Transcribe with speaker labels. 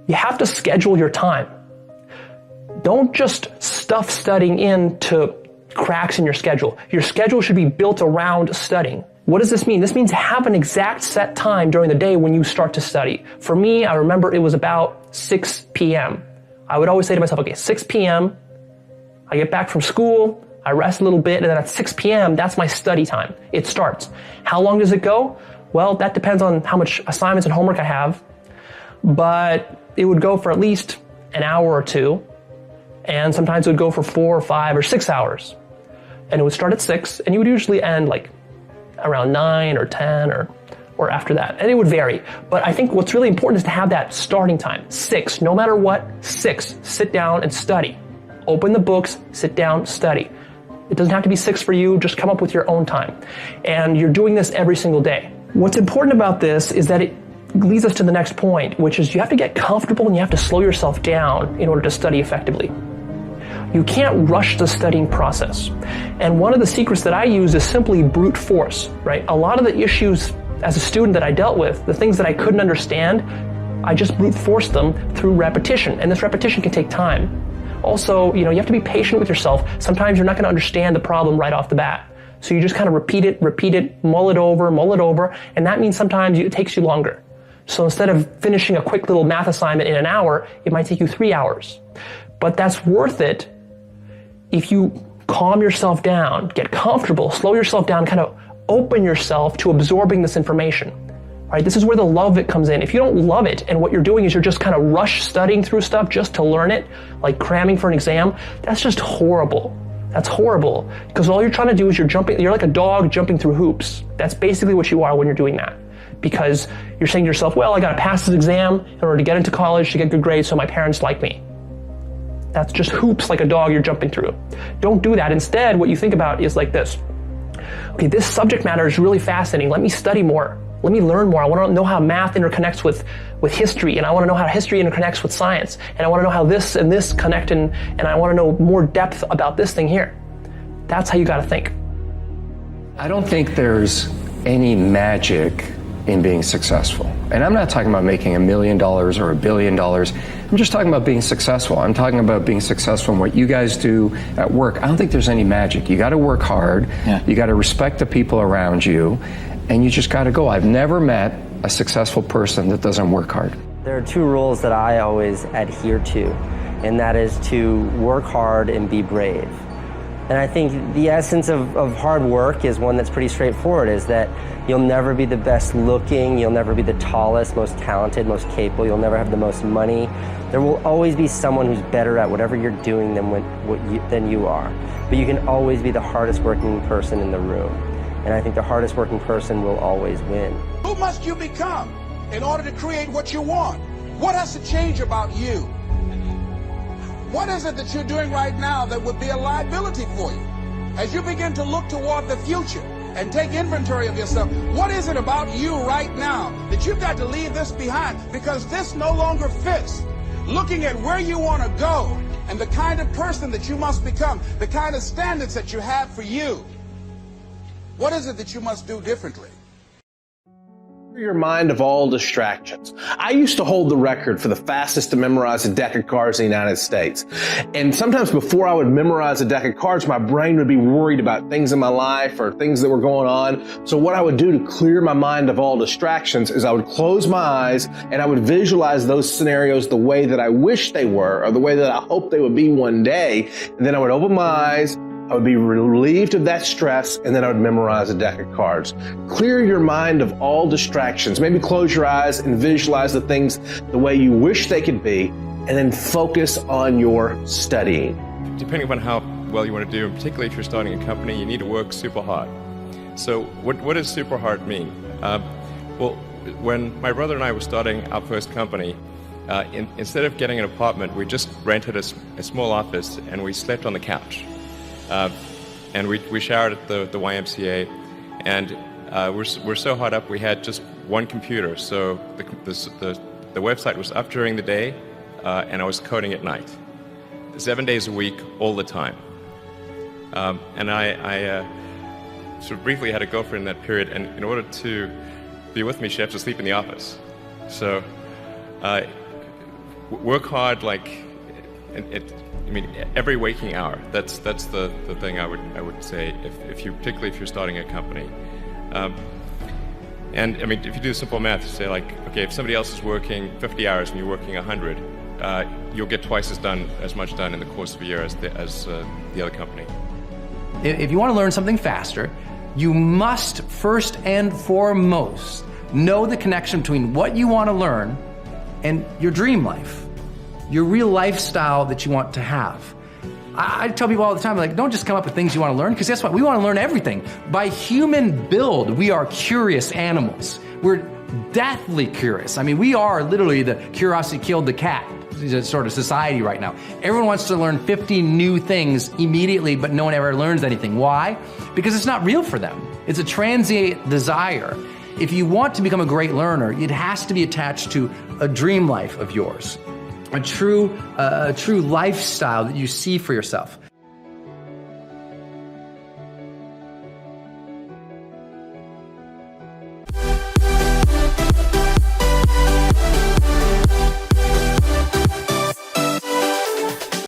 Speaker 1: You have to schedule your time. Don't just stuff studying into cracks in your schedule. Your schedule should be built around studying. What does this mean? This means have an exact set time during the day when you start to study. For me, I remember it was about 6 p.m. I would always say to myself, okay, 6 p.m., I get back from school, I rest a little bit, and then at 6 p.m., that's my study time. It starts. How long does it go? Well, that depends on how much assignments and homework I have, but it would go for at least an hour or two, and sometimes it would go for 4 or 5 or 6 hours. And it would start at 6, and you would usually end like around 9 or 10 or after that. And it would vary. But I think what's really important is to have that starting time. 6, no matter what, 6. Sit down and study. Open the books, sit down, study. It doesn't have to be 6 for you, just come up with your own time. And you're doing this every single day. What's important about this is that it leads us to the next point, which is you have to get comfortable and you have to slow yourself down in order to study effectively. You can't rush the studying process. And one of the secrets that I use is simply brute force, right? A lot of the issues as a student that I dealt with, the things that I couldn't understand, I just brute forced them through repetition. And this repetition can take time. Also, you have to be patient with yourself. Sometimes you're not going to understand the problem right off the bat. So you just kind of repeat it, mull it over, and that means sometimes it takes you longer. So instead of finishing a quick little math assignment in an hour, it might take you 3 hours. But that's worth it if you calm yourself down, get comfortable, slow yourself down, kind of open yourself to absorbing this information. Right? This is where the love of it comes in. If you don't love it and what you're doing is you're just kind of rush studying through stuff just to learn it, like cramming for an exam, that's just horrible. That's horrible. Because all you're trying to do is you're like a dog jumping through hoops. That's basically what you are when you're doing that. Because you're saying to yourself, well, I got to pass this exam in order to get into college, to get good grades so my parents like me. That's just hoops like a dog you're jumping through. Don't do that. Instead, what you think about is like this. Okay, this subject matter is really fascinating. Let me study more. Let me learn more. I want to know how math interconnects with history, and I want to know how history interconnects with science, and I want to know how this and this connect, and I want to know more depth about this thing here. That's how you got to think.
Speaker 2: I don't think there's any magic in being successful. And I'm not talking about making $1 million or $1 billion. I'm just talking about being successful. I'm talking about being successful in what you guys do at work. I don't think there's any magic. You got to work hard. Yeah. You got to respect the people around you, and you just got to go. I've never met a successful person that doesn't work hard.
Speaker 3: There are 2 rules that I always adhere to, and that is to work hard and be brave. And I think the essence of hard work is one that's pretty straightforward, is that you'll never be the best looking, you'll never be the tallest, most talented, most capable, you'll never have the most money. There will always be someone who's better at whatever you're doing than you are. But you can always be the hardest working person in the room. And I think the hardest working person will always win.
Speaker 4: Who must you become in order to create what you want? What has to change about you? What is it that you're doing right now that would be a liability for you? As you begin to look toward the future and take inventory of yourself, what is it about you right now that you've got to leave this behind because this no longer fits? Looking at where you want to go and the kind of person that you must become, the kind of standards that you have for you. What is it that you must do differently?
Speaker 5: Your mind of all distractions. I used to hold the record for the fastest to memorize a deck of cards in the United States. And sometimes before I would memorize a deck of cards, my brain would be worried about things in my life or things that were going on. So what I would do to clear my mind of all distractions is I would close my eyes and I would visualize those scenarios the way that I wish they were or the way that I hope they would be one day. And then I would open my eyes, I would be relieved of that stress, and then I would memorize a deck of cards. Clear your mind of all distractions. Maybe close your eyes and visualize the things the way you wish they could be, and then focus on your studying.
Speaker 6: Depending upon how well you want to do, particularly if you're starting a company, you need to work super hard. So what does super hard mean? Well, when my brother and I were starting our first company, instead of getting an apartment, we just rented a small office and we slept on the couch. And we showered at the YMCA, and we're so hot up we had just one computer, so the website was up during the day, and I was coding at night, 7 days a week, all the time. And I sort of briefly had a girlfriend in that period, and in order to be with me, she had to sleep in the office. So work hard, like, I mean, every waking hour. That's the thing I would say, particularly if you're starting a company. And I mean, if you do simple math, you say, like, okay, if somebody else is working 50 hours and you're working 100, you'll get twice as much done in the course of a year as the other company.
Speaker 7: If you want to learn something faster, you must first and foremost know the connection between what you want to learn and your dream life, your real lifestyle that you want to have. I tell people all the time, like, don't just come up with things you want to learn, because guess what? We want to learn everything. By human build, we are curious animals. We're deathly curious. I mean, we are literally the curiosity killed the cat sort of society right now. Everyone wants to learn 50 new things immediately, but no one ever learns anything. Why? Because it's not real for them. It's a transient desire. If you want to become a great learner, it has to be attached to a dream life of yours, a true lifestyle that you see for yourself.